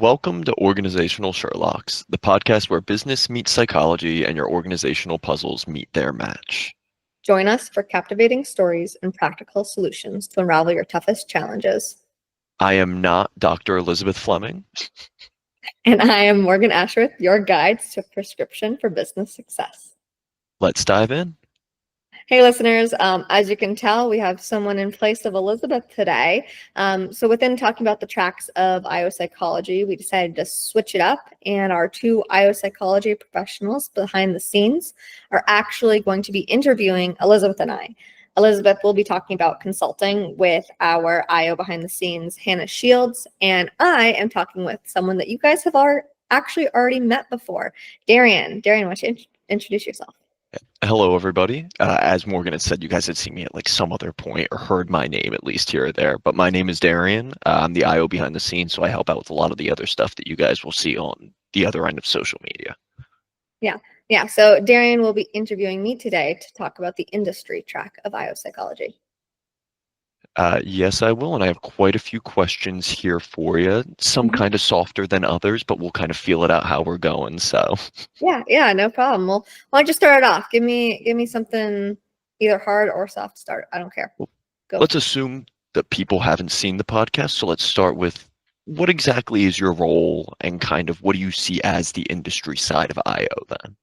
Welcome to Organizational Sherlocks, the podcast where business meets psychology and your organizational puzzles meet their match. Join us for captivating stories and practical solutions to unravel your toughest challenges. I am not Dr. Elizabeth Fleming. And I am Morgan Ashworth, your guide to prescription for business success. Let's dive in. Hey, listeners. As you can tell, we have someone in place of Elizabeth today. So within talking about the tracks of IO psychology, we decided to switch it up. And our two IO psychology professionals behind the scenes are actually going to be interviewing Elizabeth and I. Elizabeth will be talking about consulting with our IO behind the scenes, Hannah Shields, and I am talking with someone that you guys have actually already met before, Darien. Darien, why don't you introduce yourself? Hello, everybody. As Morgan had said, you guys had seen me at like some other point or heard my name at least here or there, but my name is Darien. I'm the IO behind the scenes, so I help out with a lot of the other stuff that you guys will see on the other end of social media. Yeah. So Darien will be interviewing me today to talk about the industry track of IO psychology. Yes, I will, and I have quite a few questions here for you. Some kind of softer than others, but we'll kind of feel it out how we're going. So Yeah, no problem. Well, why don't you start it off? Give me something either hard or soft to start. I don't care. Go. Let's assume that people haven't seen the podcast, so let's start with what exactly is your role and kind of what do you see as the industry side of IO then?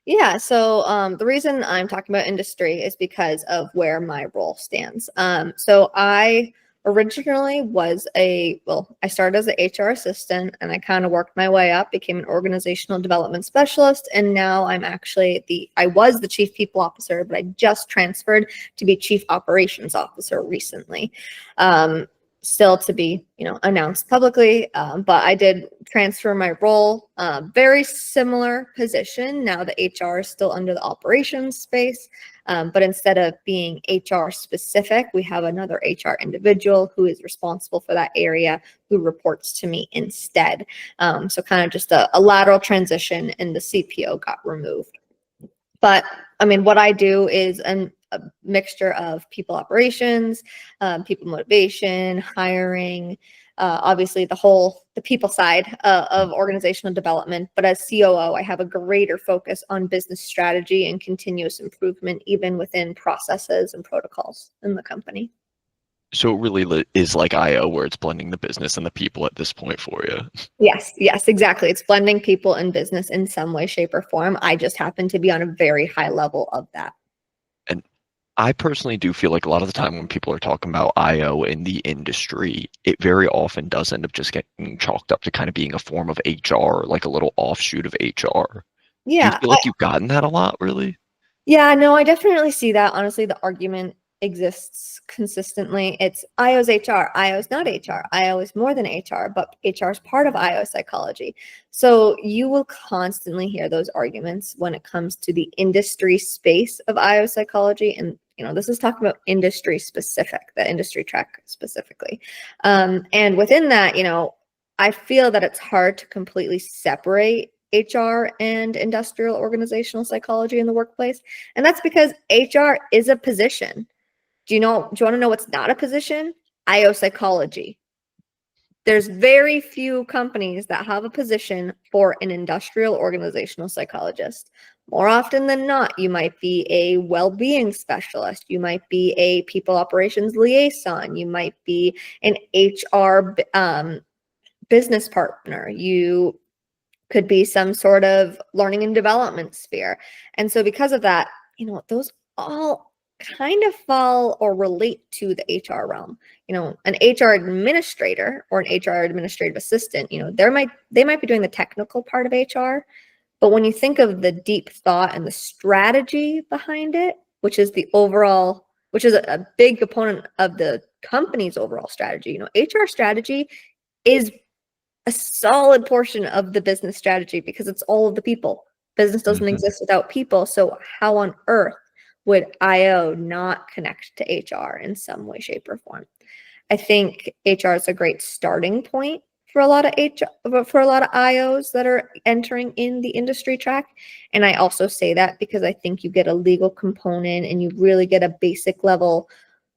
Yeah, so the reason I'm talking about industry is because of where my role stands. So I originally I started as an HR assistant and I kind of worked my way up, became an organizational development specialist, and now I was the chief people officer, but I just transferred to be chief operations officer recently. Still to be, announced publicly, but I did transfer my role, very similar position. Now the HR is still under the operations space, but instead of being HR specific, we have another HR individual who is responsible for that area who reports to me instead. So kind of just a lateral transition, and the CPO got removed. But I mean, what I do is a mixture of people operations, people motivation, hiring, obviously the people side of organizational development. But as COO, I have a greater focus on business strategy and continuous improvement, even within processes and protocols in the company. So it really is like IO, where it's blending the business and the people at this point for you. Yes, exactly. It's blending people and business in some way, shape, or form. I just happen to be on a very high level of that. And I personally do feel like a lot of the time when people are talking about IO in the industry, it very often does end up just getting chalked up to kind of being a form of HR, like a little offshoot of HR. Yeah. Do you feel like you've gotten that a lot, really? Yeah, no, I definitely see that. Honestly, the argument exists consistently. It's IO's HR. IO's not HR. IO is more than HR, but HR is part of IO psychology. So you will constantly hear those arguments when it comes to the industry space of IO psychology. And, this is talking about industry specific, the industry track specifically. And within that, I feel that it's hard to completely separate HR and industrial organizational psychology in the workplace. And that's because HR is a position. Do you want to know what's not a position? IO psychology. There's very few companies that have a position for an industrial organizational psychologist. More often than not, you might be a well-being specialist. You might be a people operations liaison. You might be an HR business partner. You could be some sort of learning and development sphere. And so because of that, those all kind of fall or relate to the HR realm. An HR administrator or an HR administrative assistant, they might be doing the technical part of HR, but when you think of the deep thought and the strategy behind it, which is a big component of the company's overall strategy, HR strategy is a solid portion of the business strategy because it's all of the people. Business doesn't exist without people. So how on earth would IO not connect to HR in some way, shape, or form? I think HR is a great starting point for a lot of IOs that are entering in the industry track. And I also say that because I think you get a legal component and you really get a basic level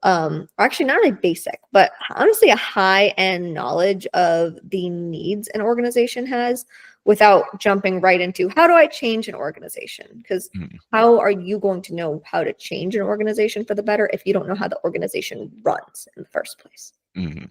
or actually not really basic, but honestly a high-end knowledge of the needs an organization has without jumping right into how do I change an organization? Because Mm, how are you going to know how to change an organization for the better if you don't know how the organization runs in the first place? mm.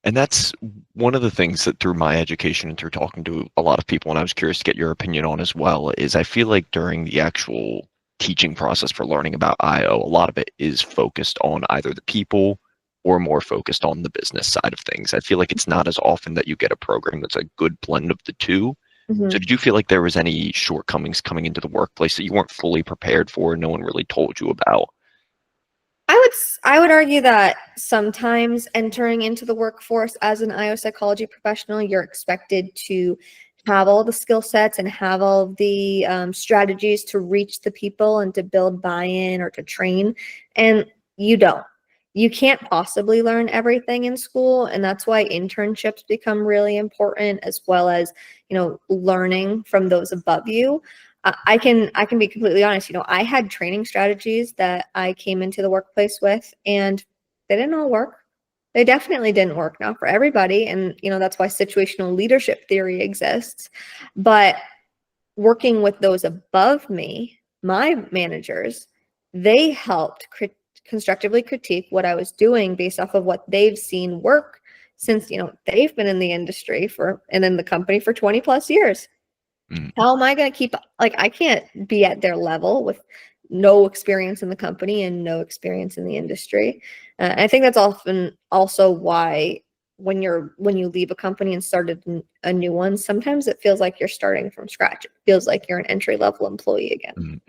And that's one of the things that through my education and through talking to a lot of people, and I was curious to get your opinion on as well, is I feel like during the actual teaching process for learning about IO, a lot of it is focused on either the people or more focused on the business side of things. I feel like it's not as often that you get a program that's a good blend of the two. So Mhm. did you feel like there was any shortcomings coming into the workplace that you weren't fully prepared for, no one really told you about? I would argue that sometimes entering into the workforce as an IO psychology professional, you're expected to have all the skill sets and have all of the strategies to reach the people and to build buy-in or to train, and you don't. You can't possibly learn everything in school, and that's why internships become really important, as well as, learning from those above you. I can be completely honest. I had training strategies that I came into the workplace with, and they didn't all work. They definitely didn't work, not for everybody, and that's why situational leadership theory exists. But working with those above me, my managers, they helped constructively critique what I was doing based off of what they've seen work since they've been in the industry for and in the company for 20 plus years. Mm, How am I going to keep, like, I can't be at their level with no experience in the company and no experience in the industry. I think that's often also why when you leave a company and started a new one, sometimes it feels like you're starting from scratch. It feels like you're an entry level employee again. mm.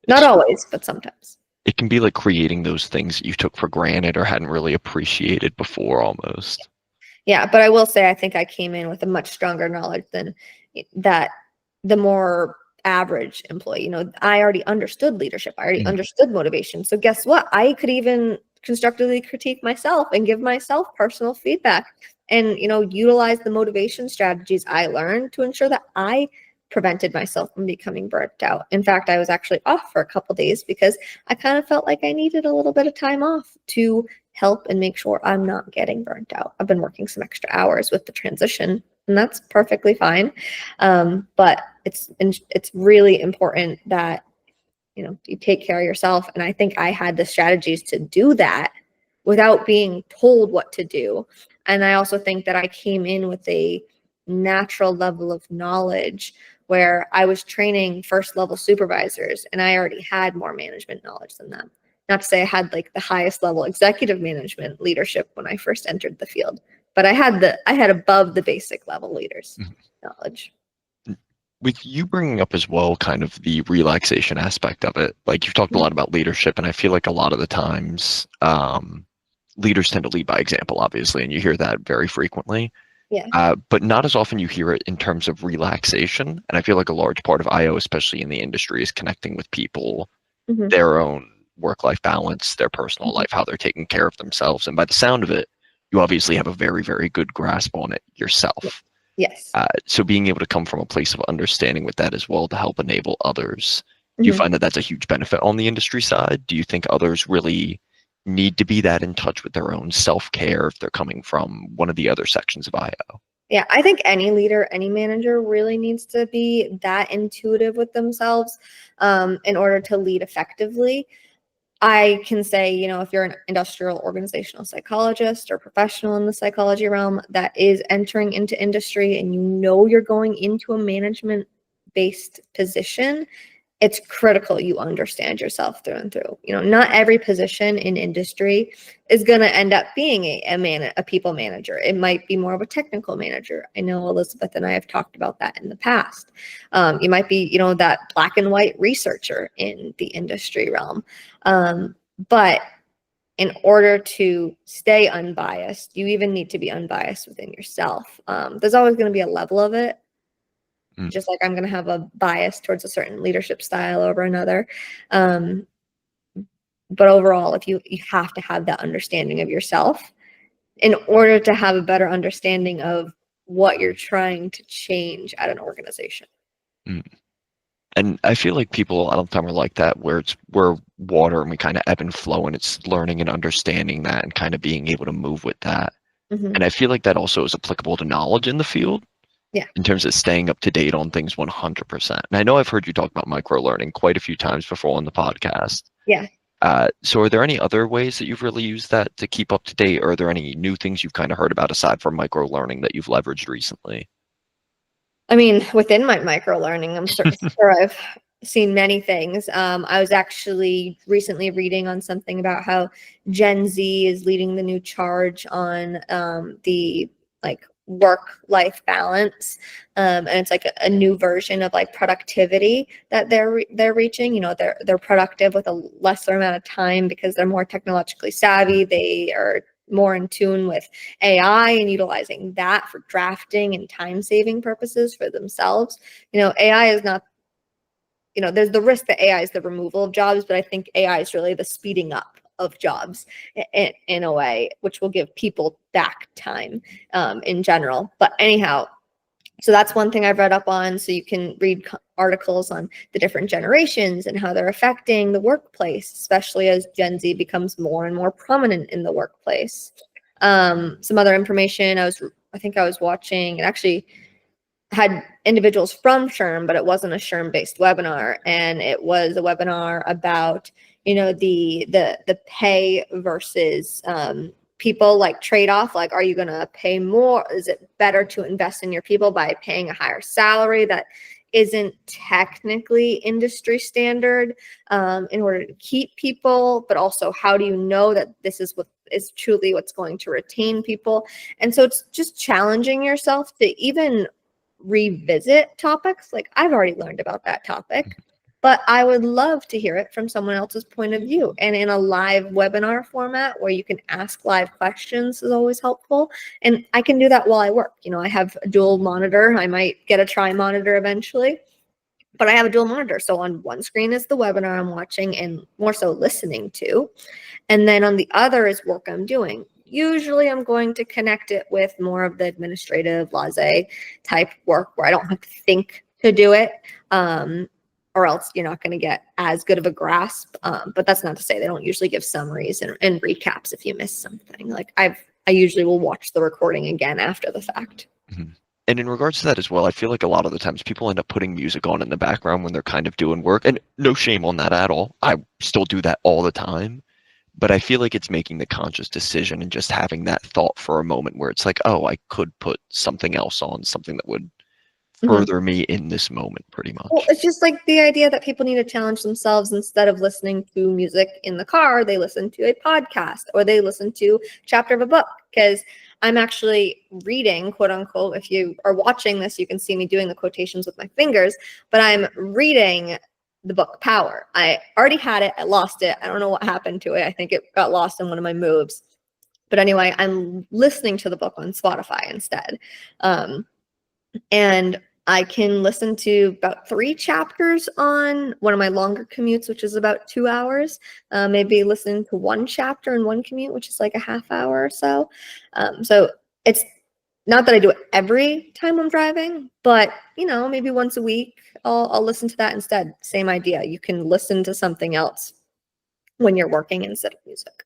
Not It's always, but sometimes. it can be like creating those things that you took for granted or hadn't really appreciated before almost. Yeah, but I will say I think I came in with a much stronger knowledge than that the more average employee. I already understood leadership. I already Mm, understood motivation. So guess what? I could even constructively critique myself and give myself personal feedback and utilize the motivation strategies I learned to ensure that I prevented myself from becoming burnt out. In fact, I was actually off for a couple days because I kind of felt like I needed a little bit of time off to help and make sure I'm not getting burnt out. I've been working some extra hours with the transition, and that's perfectly fine. But it's really important that you take care of yourself. And I think I had the strategies to do that without being told what to do. And I also think that I came in with a natural level of knowledge where I was training first level supervisors and I already had more management knowledge than them. Not to say I had like the highest level executive management leadership when I first entered the field, but I had above the basic level leaders mm. knowledge. With you bringing up as well kind of the relaxation aspect of it, like you've talked a lot about leadership, and I feel like a lot of the times leaders tend to lead by example, obviously, and you hear that very frequently. Yeah. But not as often you hear it in terms of relaxation. And I feel like a large part of IO, especially in the industry, is connecting with people, Hmm. their own work-life balance, their personal Hmm. life, how they're taking care of themselves. And by the sound of it, you obviously have a very, very good grasp on it yourself. Yes. So being able to come from a place of understanding with that as well to help enable others, do you Hmm. find that that's a huge benefit on the industry side? Do you think others really need to be that in touch with their own self-care if they're coming from one of the other sections of IO? Yeah, I think any leader, any manager really needs to be that intuitive with themselves in order to lead effectively. I can say, if you're an industrial organizational psychologist or professional in the psychology realm that is entering into industry and you're going into a management based position, it's critical you understand yourself through and through. Not every position in industry is going to end up being a people manager. It might be more of a technical manager. I know Elizabeth and I have talked about that in the past. You might be, that black and white researcher in the industry realm. But in order to stay unbiased, you even need to be unbiased within yourself. There's always going to be a level of it, Mm, just like I'm going to have a bias towards a certain leadership style over another. Um, but overall, if you have to have that understanding of yourself in order to have a better understanding of what you're trying to change at an organization. mm. And I feel like people a lot of the time are like that, where we're water and we kind of ebb and flow, and it's learning and understanding that and kind of being able to move with that. Hmm. And I feel like that also is applicable to knowledge in the field Yeah. in terms of staying up to date on things 100%. And I know I've heard you talk about micro learning quite a few times before on the podcast. Yeah. So are there any other ways that you've really used that to keep up to date, or are there any new things you've kind of heard about aside from micro learning that you've leveraged recently? I mean, within my micro learning, I'm sure I've seen many things. I was actually recently reading on something about how Gen Z is leading the new charge on the like work-life balance, and it's like a new version of like productivity that they're reaching. You know, they're productive with a lesser amount of time because they're more technologically savvy. They are more in tune with AI and utilizing that for drafting and time saving purposes for themselves. You know, AI is not, you know, there's the risk that AI is the removal of jobs, but I think AI is really the speeding up of jobs in a way, which will give people back time in general. But anyhow, so that's one thing I've read up on. So you can read articles on the different generations and how they're affecting the workplace, especially as Gen Z becomes more and more prominent in the workplace. Some other information I think I was watching, and actually had individuals from SHRM, but it wasn't a SHRM based webinar, and it was a webinar about, you know, the pay versus people, like trade-off, like, are you going to pay more? Is it better to invest in your people by paying a higher salary that isn't technically industry standard in order to keep people, but also how do you know that this is what is truly what's going to retain people? And so it's just challenging yourself to even revisit topics. Like, I've already learned about that topic, but I would love to hear it from someone else's point of view. And in a live webinar format where you can ask live questions is always helpful. And I can do that while I work. You know, I have a dual monitor. I might get a tri monitor eventually, but I have a dual monitor. So on one screen is the webinar I'm watching and more so listening to. And then on the other is work I'm doing. Usually I'm going to connect it with more of the administrative laissez type work where I don't have to think to do it. Or else you're not going to get as good of a grasp. But that's not to say they don't usually give summaries and recaps if you miss something. Like I usually will watch the recording again after the fact. Mhm. And in regards to that as well, I feel like a lot of the times people end up putting music on in the background when they're kind of doing work, and no shame on that at all. I still do that all the time. But I feel like it's making the conscious decision and just having that thought for a moment where it's like, oh, I could put something else on, something that would Mhm. further me in this moment, pretty Well, much. it's just like the idea that people need to challenge themselves. Instead of listening to music in the car, they listen to a podcast or they listen to a chapter of a book. Because I'm actually reading, quote unquote, if you are watching this, you can see me doing the quotations with my fingers, but I'm reading the book Power. I already had it, I lost it. I don't know what happened to it. I think it got lost in one of my moves. But anyway, I'm listening to the book on Spotify instead. And I can listen to about 3 chapters on one of my longer commutes, which is about 2 hours. Maybe listen to 1 chapter in one commute, which is like a half hour or so. So it's not that I do it every time I'm driving, but you know, maybe once a week I'll listen to that instead. Same idea. You can listen to something else when you're working instead of music.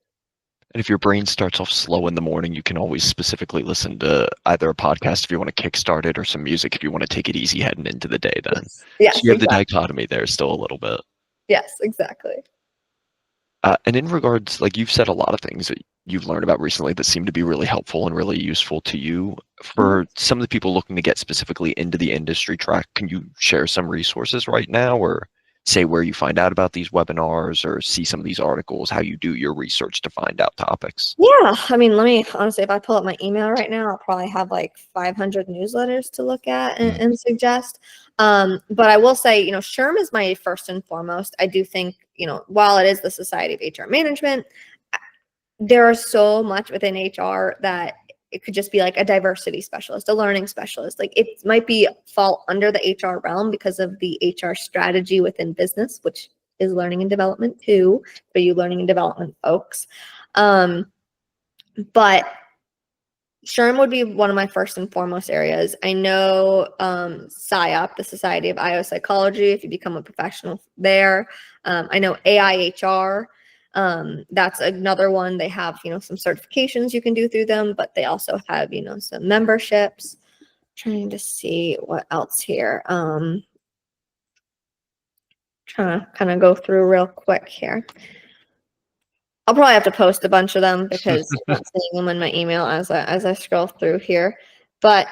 And if your brain starts off slow in the morning, you can always specifically listen to either a podcast if you want to kickstart it or some music if you want to take it easy heading into the day then. Yes, So yes, you have the exactly. dichotomy there still a little bit. Yes, exactly. And in regards, like you've said a lot of things that you've learned about recently that seem to be really helpful and really useful to you. Mhm. For some of the people looking to get specifically into the industry track, can you share some resources right now or say where you find out about these webinars or see some of these articles, how you do your research to find out topics? Yeah, I mean, let me honestly, if I pull up my email right now, I'll probably have like 500 newsletters to look at Mm, and suggest. But I will say, you know, SHRM is my first and foremost. I do think, you know, while it is the Society of HR Management, there is so much within HR that it could just be like a diversity specialist, a learning specialist. Like it might be fall under the HR realm because of the HR strategy within business, which is learning and development too, for you learning and development folks. But SHRM would be one of my first and foremost areas. I know SIOP, the Society of IO Psychology, if you become a professional there. I know AIHR. That's another one. They have, some certifications you can do through them, but they also have, some memberships. Trying to see what else here. Trying to kind of go through real quick here. I'll probably have to post a bunch of them because I'm not seeing them in my email as I scroll through here. But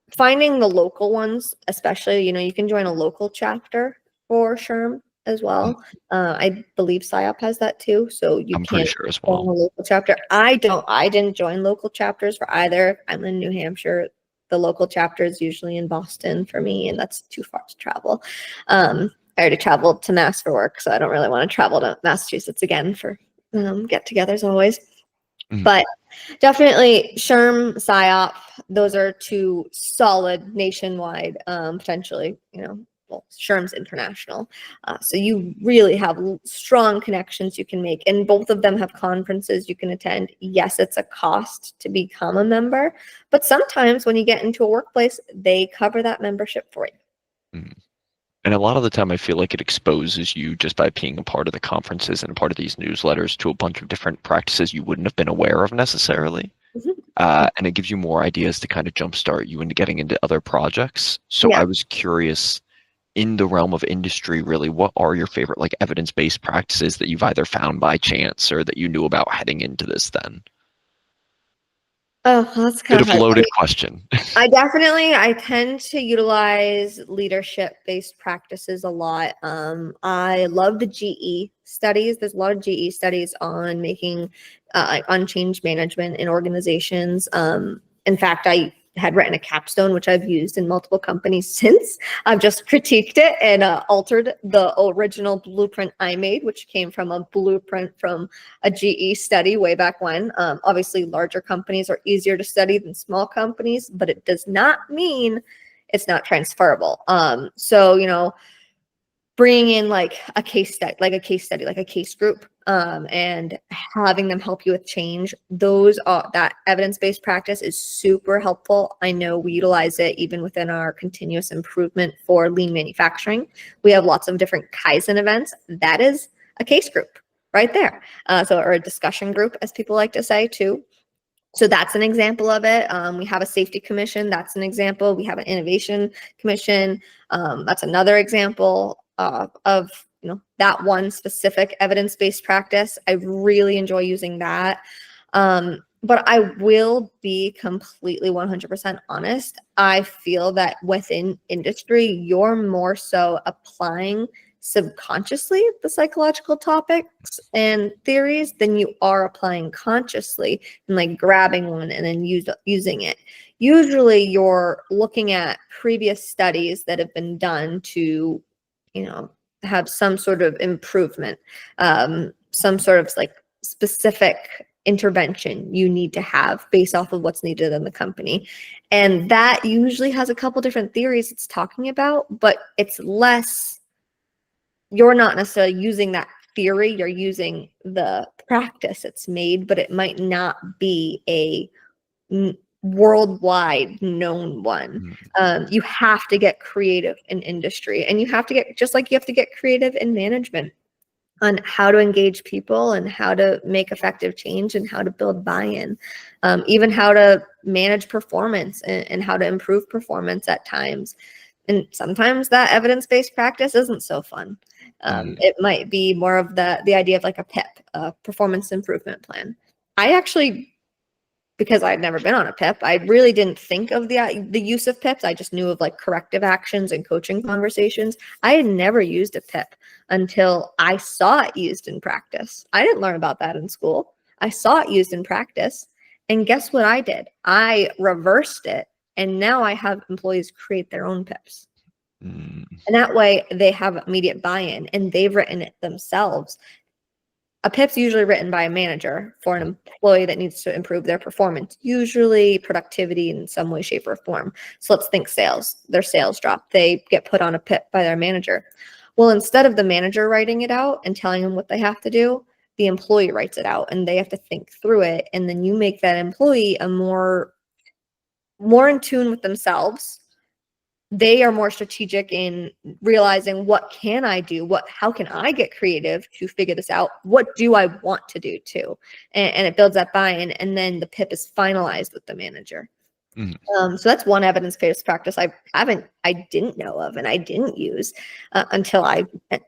finding the local ones, especially, you can join a local chapter for SHRM as well. I believe SIOP has that too, so you I'm can pretty sure as join a well. local chapter. I didn't join local chapters for either. I'm in New Hampshire. The local chapter is usually in Boston for me, and that's too far to travel. I already traveled to Mass for work, so I don't really want to travel to Massachusetts again for get-togethers always. But definitely SHRM, PSYOP, those are two solid nationwide, potentially, SHRM's international. So you really have strong connections you can make, and both of them have conferences you can attend. Yes, it's a cost to become a member, but sometimes when you get into a workplace, they cover that membership for you. And a lot of the time, I feel like it exposes you just by being a part of the conferences and a part of these newsletters to a bunch of different practices you wouldn't have been aware of necessarily. And it gives you more ideas to kind of jumpstart you into getting into other projects. So I was curious, in the realm of industry, really, what are your favorite like evidence-based practices that you've either found by chance or that you knew about heading into this then? Oh, that's kind Bit of a loaded question. I tend to utilize leadership-based practices a lot. I love the GE studies. There's a lot of GE studies on making on change management in organizations. In fact, I had written a capstone, which I've used in multiple companies since. I've just critiqued it and altered the original blueprint I made, which came from a blueprint from a GE study way back when. Obviously, larger companies are easier to study than small companies, but it does not mean it's not transferable. So, bringing in like a case study, like a case group, and having them help you with change. That evidence-based practice is super helpful. I know we utilize it even within our continuous improvement for lean manufacturing. We have lots of different Kaizen events. That is a case group right there. Or a discussion group, as people like to say too. So that's an example of it. We have a safety commission. That's an example. We have an innovation commission. That's another example of that one specific evidence-based practice. I really enjoy using that. But I will be completely 100% honest. I feel that within industry, you're more so applying subconsciously the psychological topics and theories than you are applying consciously and like grabbing one and then using it. Usually you're looking at previous studies that have been done to, have some sort of improvement, some sort of like specific intervention you need to have based off of what's needed in the company. And that usually has a couple different theories it's talking about, but it's less, you're not necessarily using that theory, you're using the practice it's made, but it might not be a worldwide known one. You have to get creative in industry, and you have to get, just like you have to get creative in management on how to engage people and how to make effective change and how to build buy-in, even how to manage performance and how to improve performance at times. And sometimes that evidence-based practice isn't so fun. It might be more of the idea of like a PIP, a performance improvement plan. I actually, because I'd never been on a PIP, I really didn't think of the use of PIPs. I just knew of like corrective actions and coaching conversations. I had never used a PIP until I saw it used in practice. I didn't learn about that in school. I saw it used in practice. And guess what I did? I reversed it. And now I have employees create their own PIPs. And that way they have immediate buy-in and they've written it themselves. A PIP's usually written by a manager for an employee that needs to improve their performance, usually productivity in some way, shape, or form. So let's think sales. Their sales drop. They get put on a PIP by their manager. Well, instead of the manager writing it out and telling them what they have to do, the employee writes it out and they have to think through it. And then you make that employee a more more in tune with themselves. They are more strategic in realizing, what can I do? How can I get creative to figure this out? What do I want to do too? And it builds that buy-in, and then the PIP is finalized with the manager. So that's one evidence-based practice I didn't know of and I didn't use until I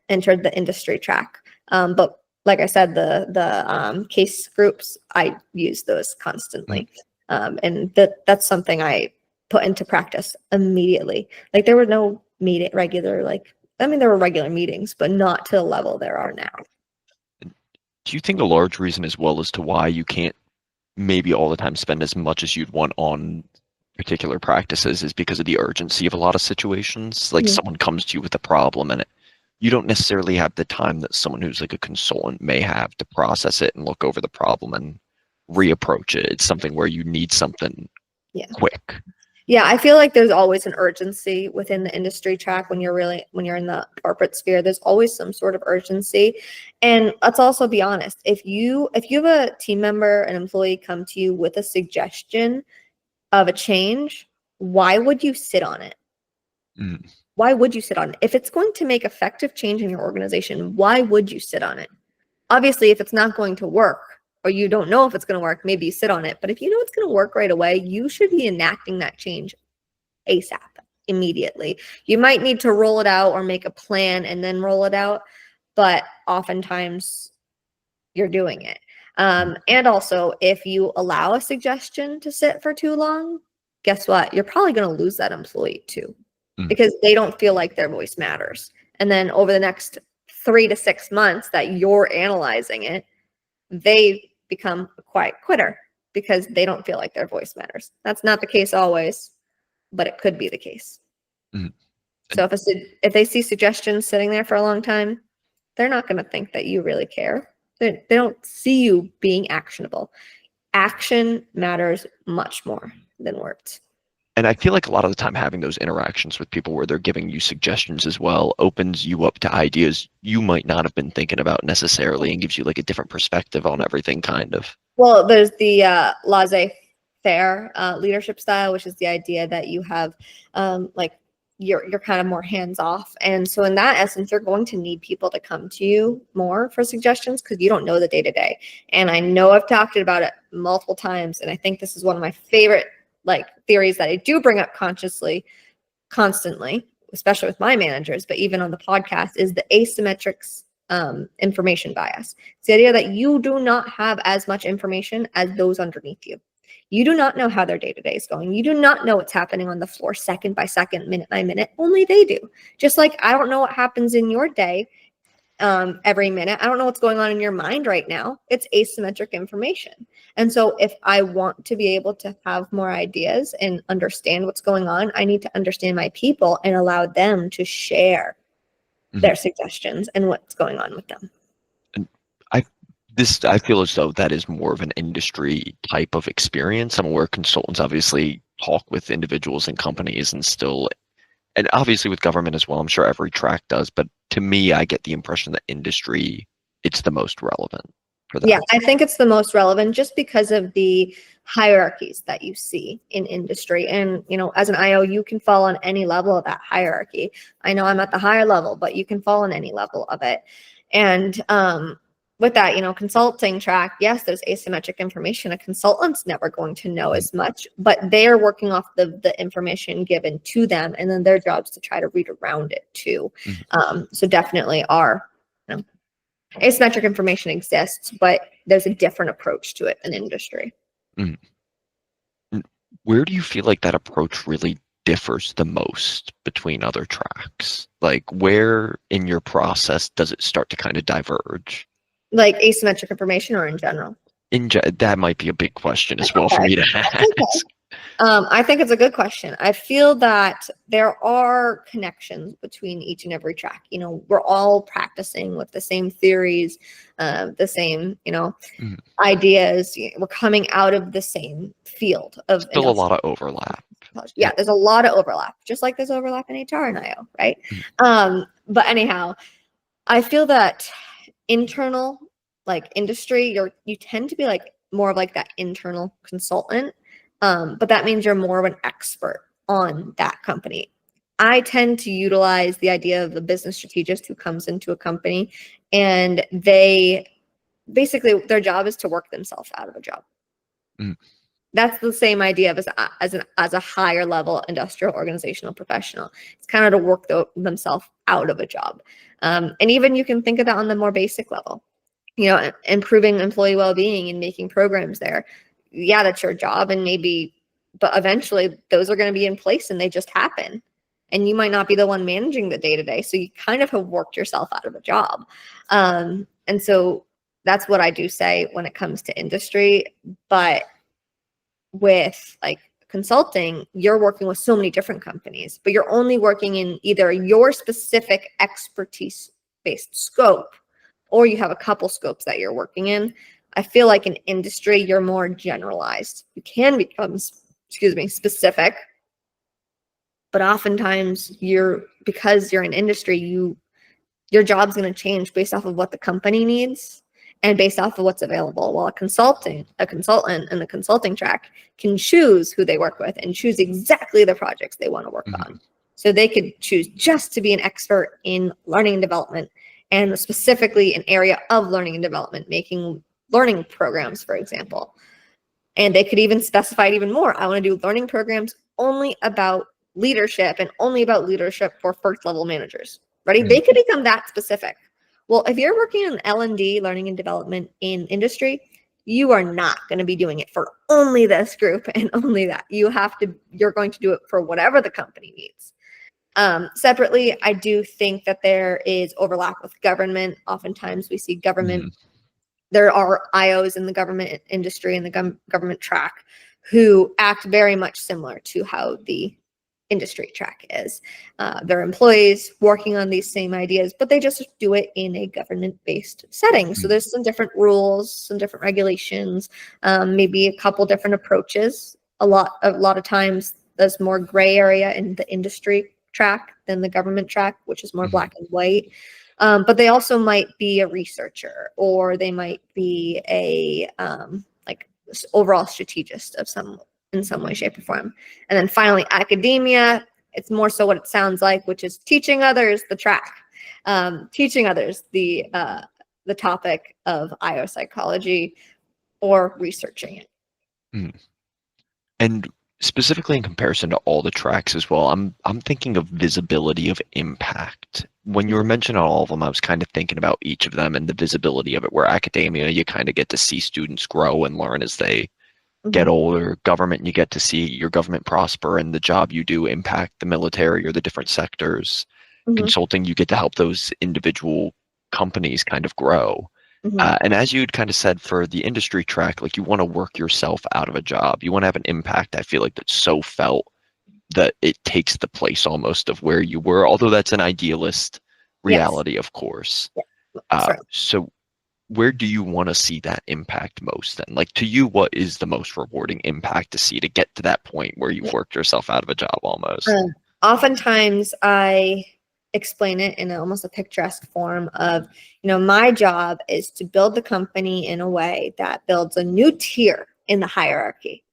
entered the industry track. But like I said, the case groups, I use those constantly. And that's something I put into practice immediately. Like there were no regular meetings, but not to the level there are now. Do you think a large reason as well as to why you can't maybe all the time spend as much as you'd want on particular practices is because of the urgency of a lot of situations? Like someone comes to you with a problem and you don't necessarily have the time that someone who's like a consultant may have to process it and look over the problem and reapproach it. It's something where you need something quick. Yeah, I feel like there's always an urgency within the industry track when you're in the corporate sphere. There's always some sort of urgency. And let's also be honest. If you have a team member, an employee come to you with a suggestion of a change, why would you sit on it? Why would you sit on it? If it's going to make effective change in your organization, why would you sit on it? Obviously, if it's not going to work, or you don't know if it's going to work, maybe you sit on it. But if you know it's going to work right away, you should be enacting that change ASAP, immediately. You might need to roll it out or make a plan and then roll it out, but oftentimes you're doing it. And also, if you allow a suggestion to sit for too long, guess what? You're probably going to lose that employee too, because they don't feel like their voice matters. And then over the next 3 to 6 months that you're analyzing it, they become a quiet quitter because they don't feel like their voice matters. That's not the case always, but it could be the case. So if they see suggestions sitting there for a long time, they're not going to think that you really care. They don't see you being actionable. Action matters much more than words. And I feel like a lot of the time having those interactions with people where they're giving you suggestions as well opens you up to ideas you might not have been thinking about necessarily, and gives you like a different perspective on everything, kind of. Well, there's the laissez-faire leadership style, which is the idea that you have you're kind of more hands-off. And so in that essence, you're going to need people to come to you more for suggestions because you don't know the day-to-day. And I know I've talked about it multiple times, and I think this is one of my favorite theories that I do bring up constantly, especially with my managers, but even on the podcast, is the asymmetric information bias. It's the idea that you do not have as much information as those underneath you. You do not know how their day-to-day is going. You do not know what's happening on the floor second by second, minute by minute. Only they do. Just like I don't know what happens in your day every minute. I don't know what's going on in your mind right now. It's asymmetric information. And so if I want to be able to have more ideas and understand what's going on, I need to understand my people and allow them to share their suggestions and what's going on with them. And I feel as though that is more of an industry type of experience. I'm aware consultants obviously talk with individuals and companies and obviously with government as well. I'm sure every track does, but to me, I get the impression that industry, it's the most relevant for that. Yeah, I think it's the most relevant just because of the hierarchies that you see in industry. And, as an IO, you can fall on any level of that hierarchy. I know I'm at the higher level, but you can fall on any level of it. And with that, consulting track, yes, there's asymmetric information. A consultant's never going to know as much, but they're working off the information given to them, and then their job's to try to read around it too. So definitely asymmetric information exists, but there's a different approach to it in industry. Where do you feel like that approach really differs the most between other tracks? Like where in your process does it start to kind of diverge? Like asymmetric information or in general? That might be a big question as well for me to ask. Okay. I think it's a good question. I feel that there are connections between each and every track. We're all practicing with the same theories, the same, ideas. We're coming out of the same field of. Still a lot of overlap. Yeah, there's a lot of overlap, just like there's overlap in HR and IO, right? But anyhow, I feel that internal, industry, you tend to be more of that internal consultant, But that means you're more of an expert on that company. I tend to utilize the idea of the business strategist who comes into a company, and they basically, their job is to work themselves out of a job. Mm. That's the same idea of as a higher level industrial organizational professional. It's kind of to work themselves out of a job. And even you can think of that on the more basic level, improving employee well-being and making programs there. Yeah, that's your job, and but eventually those are going to be in place and they just happen. And you might not be the one managing the day-to-day. So you kind of have worked yourself out of a job. And so that's what I do say when it comes to industry. But with like consulting, you're working with so many different companies, but you're only working in either your specific expertise based scope, or you have a couple scopes that you're working in. I feel like in industry, you're more generalized. You can become, specific, but oftentimes because you're in industry, your job's going to change based off of what the company needs and based off of what's available. While a consultant in the consulting track can choose who they work with and choose exactly the projects they want to work on. So they could choose just to be an expert in learning and development, and specifically an area of learning and development, making learning programs, for example. And they could even specify it even more. I want to do learning programs only about leadership and only about leadership for first level managers. Ready? They could become that specific. Well, if you're working on L&D, learning and development in industry, you are not going to be doing it for only this group and only that. You're going to do it for whatever the company needs. Separately, I do think that there is overlap with government. Oftentimes we see government, there are IOs in the government industry and the government track who act very much similar to how the industry track is. They're employees working on these same ideas, but they just do it in a government-based setting. So there's some different rules, some different regulations, maybe a couple different approaches. A lot of times there's more gray area in the industry track than the government track, which is more black and white. But they also might be a researcher, or they might be a overall strategist in some way, shape, or form. And then finally, academia, it's more so what it sounds like, which is teaching others the track, teaching others the topic of IO psychology, or researching it. And specifically in comparison to all the tracks as well, I'm thinking of visibility of impact. When you were mentioning all of them, I was kind of thinking about each of them and the visibility of it, where academia, you kind of get to see students grow and learn as they get older. Government, you get to see your government prosper and the job you do impact the military or the different sectors. Consulting, you get to help those individual companies kind of grow. And as you'd kind of said, for the industry track, like, you want to work yourself out of a job. You want to have an impact, I feel like, that's so felt that it takes the place almost of where you were, although that's an idealist reality, of course. So where do you want to see that impact most then? Like, to you, what is the most rewarding impact to see to get to that point where you've worked yourself out of a job almost? Oftentimes I explain it in almost a picturesque form of, my job is to build the company in a way that builds a new tier in the hierarchy.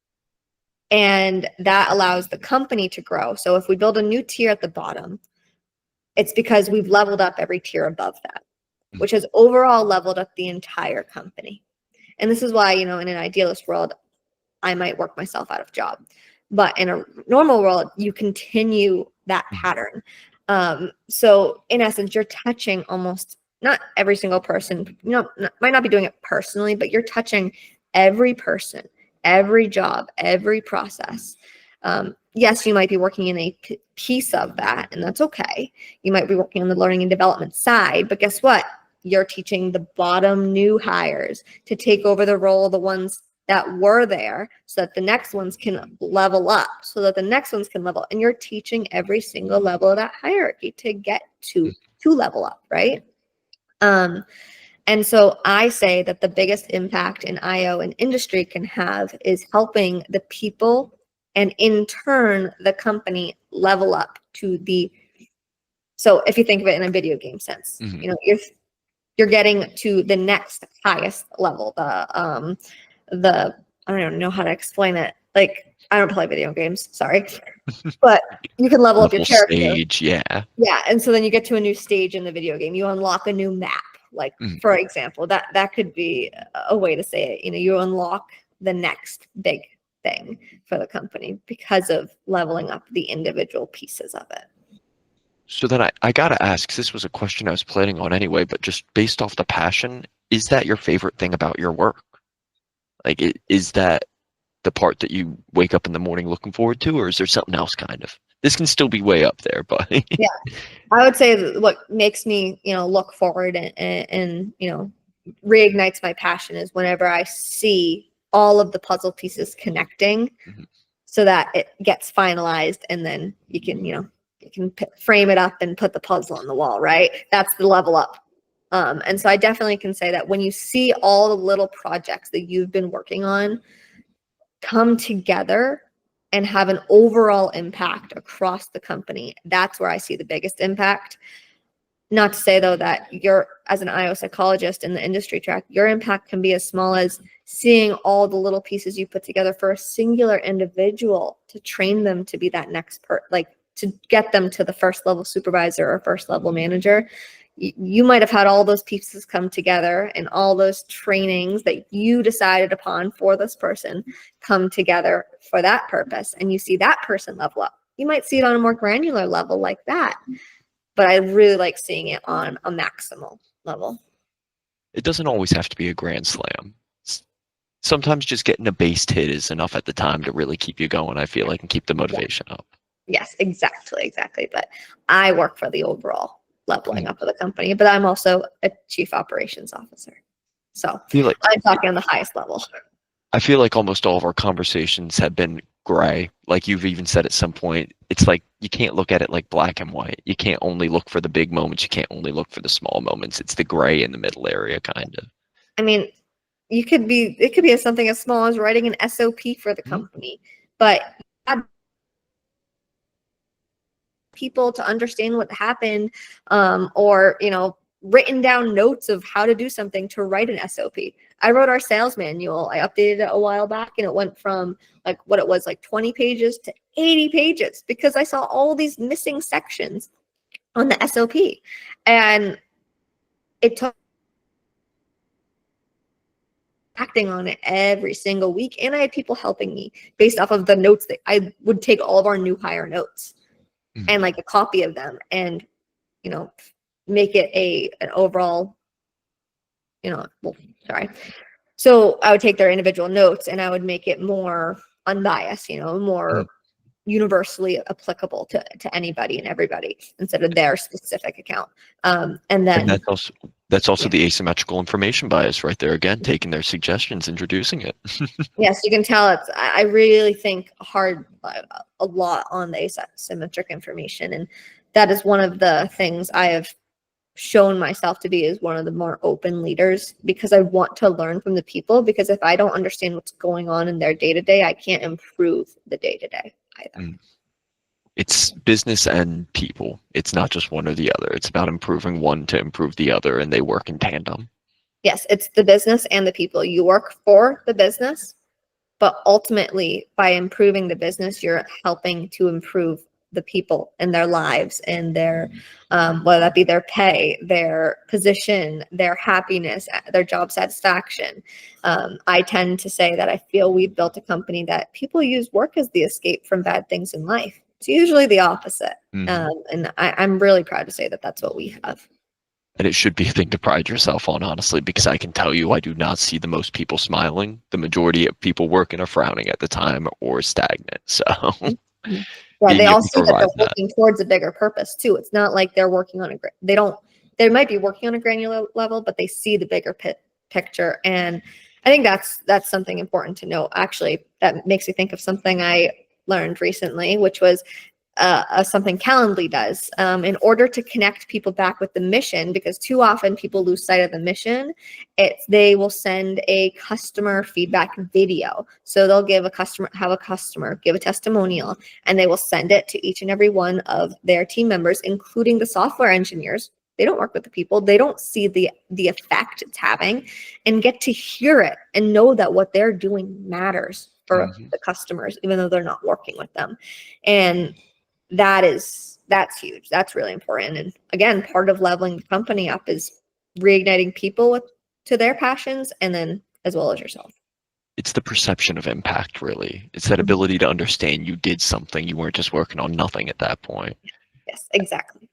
And that allows the company to grow. So if we build a new tier at the bottom, it's because we've leveled up every tier above that, which has overall leveled up the entire company. And this is why, in an idealist world, I might work myself out of job. But in a normal world, you continue that pattern. So in essence, you're touching almost, not every single person, might not be doing it personally, but you're touching every person, every job, every process. Yes, you might be working in a piece of that, and that's okay. You might be working on the learning and development side, but guess what? You're teaching the bottom new hires to take over the role of the ones that were there, so that the next ones can level up, so that the next ones can level. And you're teaching every single level of that hierarchy to get to level up, right? And so I say that the biggest impact in IO and industry can have is helping the people, and in turn, the company level up to so if you think of it in a video game sense, you're getting to the next highest level, I don't even know how to explain it. like I don't play video games, sorry, but you can level up your Level character. stage, yeah. Yeah, and so then you get to a new stage in the video game. You unlock a new map, like for example, that could be a way to say it. You unlock the next big thing for the company because of leveling up the individual pieces of it. So then I gotta ask, 'cause this was a question I was planning on anyway, but just based off the passion, is that your favorite thing about your work? Like, is that the part that you wake up in the morning looking forward to, or is there something else kind of? This can still be way up there, but Yeah, I would say that what makes me, look forward and reignites my passion is whenever I see all of the puzzle pieces connecting so that it gets finalized, and then you can frame it up and put the puzzle on the wall, right? That's the level up. And so I definitely can say that when you see all the little projects that you've been working on come together and have an overall impact across the company, that's where I see the biggest impact. Not to say, though, that you're, as an IO psychologist in the industry track, your impact can be as small as seeing all the little pieces you put together for a singular individual to train them to be that next to get them to the first level supervisor or first level manager. You might have had all those pieces come together and all those trainings that you decided upon for this person come together for that purpose, and you see that person level up. You might see it on a more granular level like that, but I really like seeing it on a maximal level. it doesn't always have to be a grand slam. Sometimes just getting a base hit is enough at the time to really keep you going, I feel like, and keep the motivation up. Yes, exactly. But I work for the overall leveling up of the company, but I'm also a chief operations officer. So I'm talking on the highest level. I feel like almost all of our conversations have been gray. Like you've even said at some point, it's like you can't look at it like black and white. You can't only look for the big moments. You can't only look for the small moments. It's the gray in the middle area, kind of. I mean, it could be something as small as writing an SOP for the company, but people to understand what happened, or written down notes of how to do something to write an SOP. I wrote our sales manual. I updated it a while back, and it went from like 20 pages to 80 pages because I saw all these missing sections on the SOP, and it took acting on it every single week, and I had people helping me based off of the notes that I would take all of our new hire notes and like a copy of them, and make it an overall, so I would take their individual notes and I would make it more unbiased, more universally applicable to anybody and everybody instead of their specific account. And that's also the asymmetrical information bias right there again, taking their suggestions, introducing it. Yes, you can tell I really think hard a lot on the asymmetric information, and that is one of the things I have shown myself to be, is one of the more open leaders, because I want to learn from the people, because if I don't understand what's going on in their day-to-day, I can't improve the day-to-day either. It's business and people. It's not just one or the other. It's about improving one to improve the other, and they work in tandem. Yes, it's the business and the people. You work for the business, but ultimately by improving the business, you're helping to improve the people and their lives and their, whether that be their pay, their position, their happiness, their job satisfaction. I tend to say that I feel we've built a company that people use work as the escape from bad things in life. It's usually the opposite. And I'm really proud to say that that's what we have. And it should be a thing to pride yourself on, honestly, because I can tell you I do not see the most people smiling. The majority of people working are frowning at the time or stagnant. So yeah, they all see that they're working towards a bigger purpose too. It's not like they're working on they might be working on a granular level, but they see the bigger picture. And I think that's something important to note. Actually, that makes me think of something I learned recently, which was something Calendly does in order to connect people back with the mission, because too often people lose sight of the mission. They will send a customer feedback video. So they'll have a customer give a testimonial, and they will send it to each and every one of their team members, including the software engineers. They don't work with the people. They don't see the effect it's having and get to hear it and know that what they're doing matters for the customers, even though they're not working with them. And that's huge. That's really important. And again, part of leveling the company up is reigniting people to their passions, and then as well as yourself. It's the perception of impact, really. It's that ability to understand you did something. You weren't just working on nothing at that point. Yes, exactly.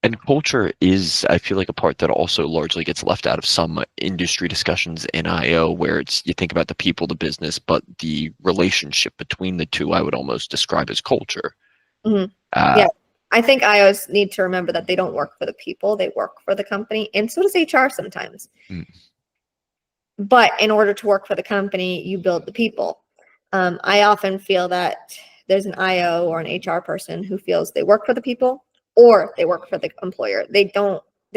And culture is, I feel like, a part that also largely gets left out of some industry discussions in IO, where you think about the people, the business, but the relationship between the two, I would almost describe as culture. Yeah. I think IOs need to remember that they don't work for the people, they work for the company. And so does HR sometimes. But in order to work for the company, you build the people. I often feel that there's an IO or an HR person who feels they work for the people or they work for the employer. They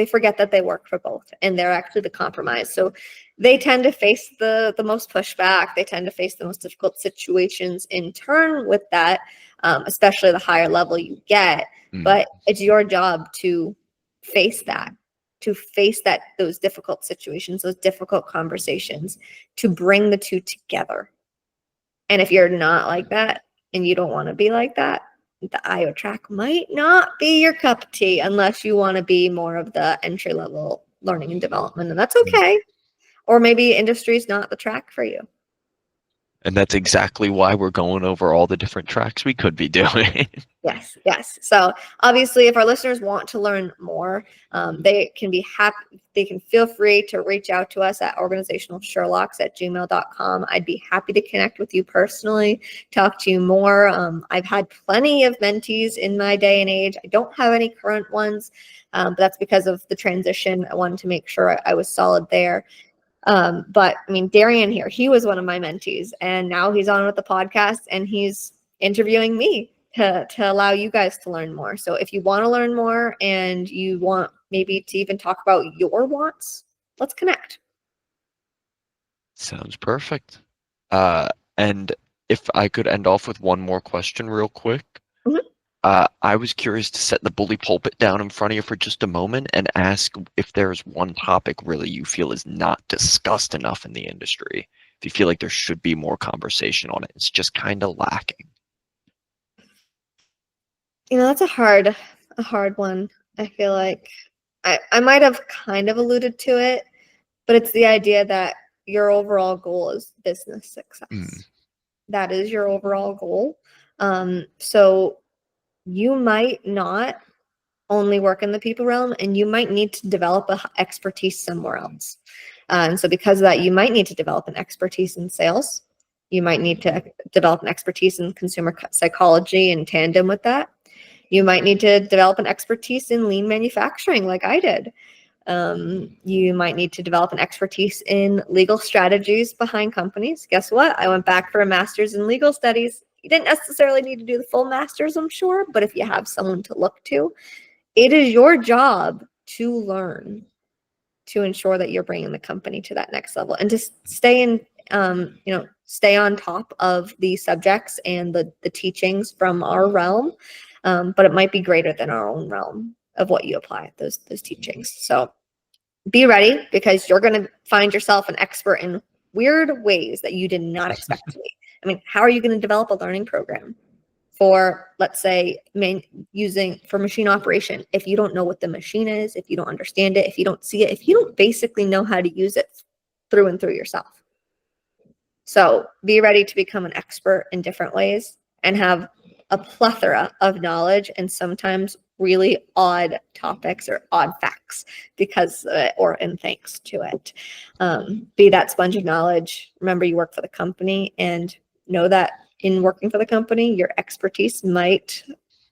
forget that they work for both, and they're actually the compromise. So they tend to face the most pushback. They tend to face the most difficult situations in turn with that, especially the higher level you get. But it's your job to face that, those difficult situations, those difficult conversations, to bring the two together. And if you're not like that and you don't want to be like that, the IO track might not be your cup of tea unless you want to be more of the entry level learning and development, and that's okay. Or maybe industry is not the track for you. And that's exactly why we're going over all the different tracks we could be doing. Yes. So obviously, if our listeners want to learn more, they can feel free to reach out to us at organizationalsherlocks@gmail.com. I'd be happy to connect with you personally, talk to you more. I've had plenty of mentees in my day and age. I don't have any current ones, but that's because of the transition. I wanted to make sure I was solid there. But I mean, Darien here, he was one of my mentees, and now he's on with the podcast and he's interviewing me to allow you guys to learn more. So if you want to learn more and you want maybe to even talk about your wants, let's connect. Sounds perfect. And if I could end off with one more question real quick. I was curious to set the bully pulpit down in front of you for just a moment and ask if there's one topic really you feel is not discussed enough in the industry. If you feel like there should be more conversation on it, it's just kind of lacking. That's a hard one. I feel like I might have kind of alluded to it, but it's the idea that your overall goal is business success. That is your overall goal. So you might not only work in the people realm, and you might need to develop an expertise somewhere else. And so because of that, you might need to develop an expertise in sales. You might need to develop an expertise in consumer psychology in tandem with that. You might need to develop an expertise in lean manufacturing like I did. You might need to develop an expertise in legal strategies behind companies. Guess what? I went back for a master's in legal studies. You didn't necessarily need to do the full master's, I'm sure, but if you have someone to look to, it is your job to learn, to ensure that you're bringing the company to that next level, and to stay on top of the subjects and the teachings from our realm. But it might be greater than our own realm of what you apply those teachings. So be ready, because you're going to find yourself an expert in weird ways that you did not expect to be. I mean, how are you going to develop a learning program for, let's say, for machine operation, if you don't know what the machine is, if you don't understand it, if you don't see it, if you don't basically know how to use it through and through yourself? So be ready to become an expert in different ways and have a plethora of knowledge, and sometimes really odd topics or odd facts and thanks to it. Be that sponge of knowledge. Remember, you work for the company, and know that in working for the company, your expertise might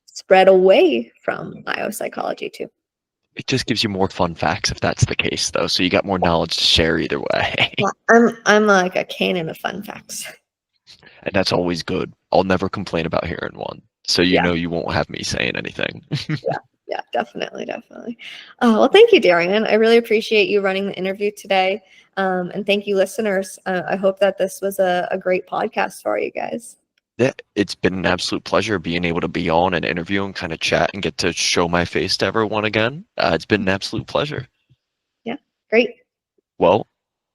spread away from IO psychology too. It just gives you more fun facts if that's the case, though. So you got more knowledge to share either way. Yeah, I'm like a cannon of fun facts. And that's always good. I'll never complain about hearing one. So you know you won't have me saying anything. Yeah, definitely. Oh, well, thank you, Darien. I really appreciate you running the interview today. And thank you, listeners. I hope that this was a great podcast for you guys. Yeah, it's been an absolute pleasure being able to be on and interview and kind of chat and get to show my face to everyone again. It's been an absolute pleasure. Yeah, great. Well,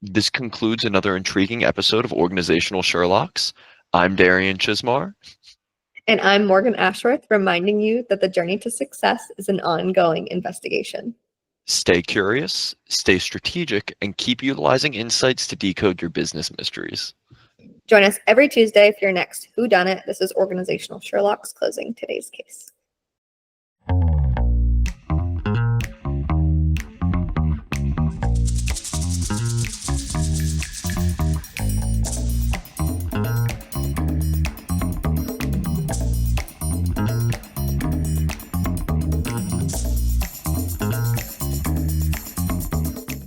this concludes another intriguing episode of Organizational Sherlocks. I'm Darien Chismar. And I'm Morgan Ashworth, reminding you that the journey to success is an ongoing investigation. Stay curious, stay strategic, and keep utilizing insights to decode your business mysteries. Join us every Tuesday for your next Who Done It. This is Organizational Sherlocks closing today's case.